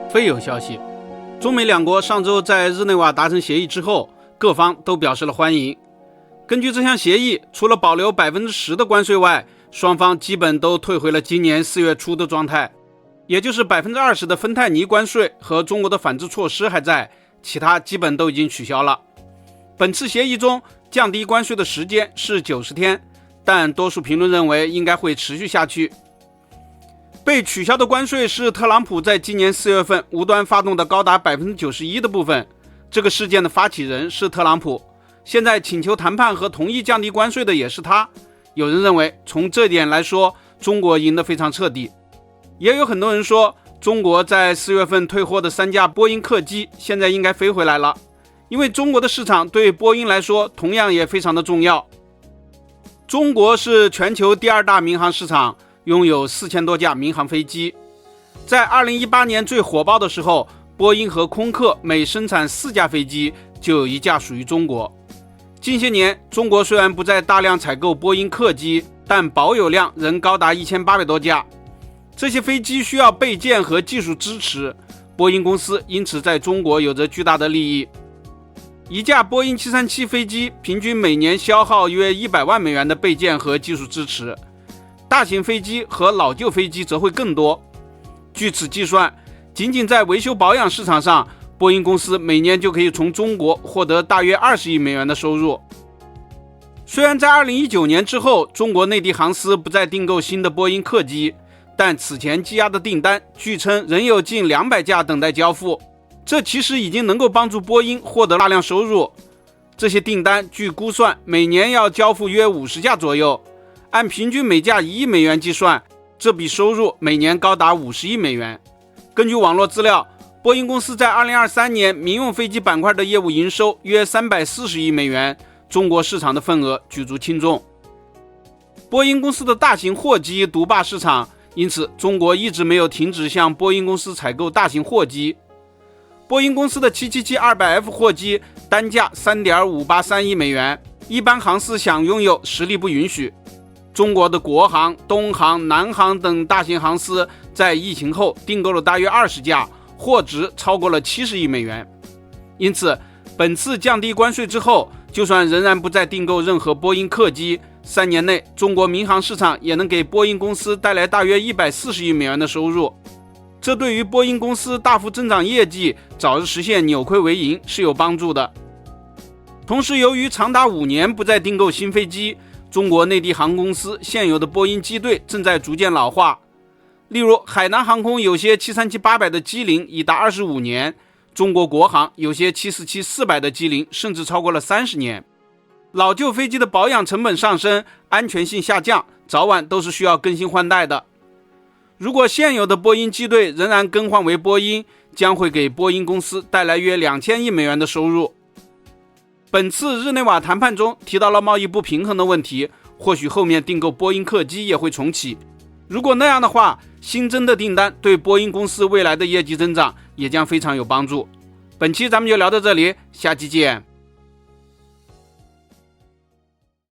非有消息，中美两国上周在日内瓦达成协议之后，各方都表示了欢迎。根据这项协议，除了保留 10% 的关税外，双方基本都退回了今年4月初的状态，也就是 20% 的芬太尼关税和中国的反制措施还在，其他基本都已经取消了。本次协议中降低关税的时间是90天，但多数评论认为应该会持续下去。被取消的关税是特朗普在今年4月份无端发动的高达 91% 的部分，这个事件的发起人是特朗普，现在请求谈判和同意降低关税的也是他。有人认为从这点来说，中国赢得非常彻底。也有很多人说，中国在4月份退货的3架波音客机现在应该飞回来了，因为中国的市场对波音来说同样也非常的重要。中国是全球第2大民航市场，拥有4000多架民航飞机。在2018年最火爆的时候，波音和空客每生产4架飞机就有1架属于中国。近些年，中国虽然不再大量采购波音客机，但保有量仍高达1800多架。这些飞机需要备件和技术支持，波音公司因此在中国有着巨大的利益。一架波音737飞机平均每年消耗约100万美元的备件和技术支持，大型飞机和老旧飞机则会更多。据此计算，仅仅在维修保养市场上，波音公司每年就可以从中国获得大约20亿美元的收入。虽然在2019年之后，中国内地航司不再订购新的波音客机，但此前积压的订单据称仍有近200架等待交付，这其实已经能够帮助波音获得大量收入。这些订单据估算每年要交付约50架左右，按平均每架1亿美元计算，这笔收入每年高达50亿美元。根据网络资料，波音公司在2023年民用飞机板块的业务营收约340亿美元，中国市场的份额举足轻重。波音公司的大型货机独霸市场，因此中国一直没有停止向波音公司采购大型货机。波音公司的777-200F 货机单价 3.583 亿美元，一般航司想拥有实力不允许。中国的国航、东航、南航等大型航司在疫情后订购了大约20架，货值超过了70亿美元。因此本次降低关税之后，就算仍然不再订购任何波音客机，3年内中国民航市场也能给波音公司带来大约140亿美元的收入，这对于波音公司大幅增长业绩，早日实现扭亏为盈是有帮助的。同时，由于长达5年不再订购新飞机，中国内地航空公司现有的波音机队正在逐渐老化。例如，海南航空有些737-800的机龄已达25年，中国国航有些747-400的机龄甚至超过了30年。老旧飞机的保养成本上升，安全性下降，早晚都是需要更新换代的。如果现有的波音机队仍然更换为波音，将会给波音公司带来约2000亿美元的收入。本次日内瓦谈判中提到了贸易不平衡的问题，或许后面订购波音客机也会重启。如果那样的话，新增的订单对波音公司未来的业绩增长也将非常有帮助。本期咱们就聊到这里，下期见。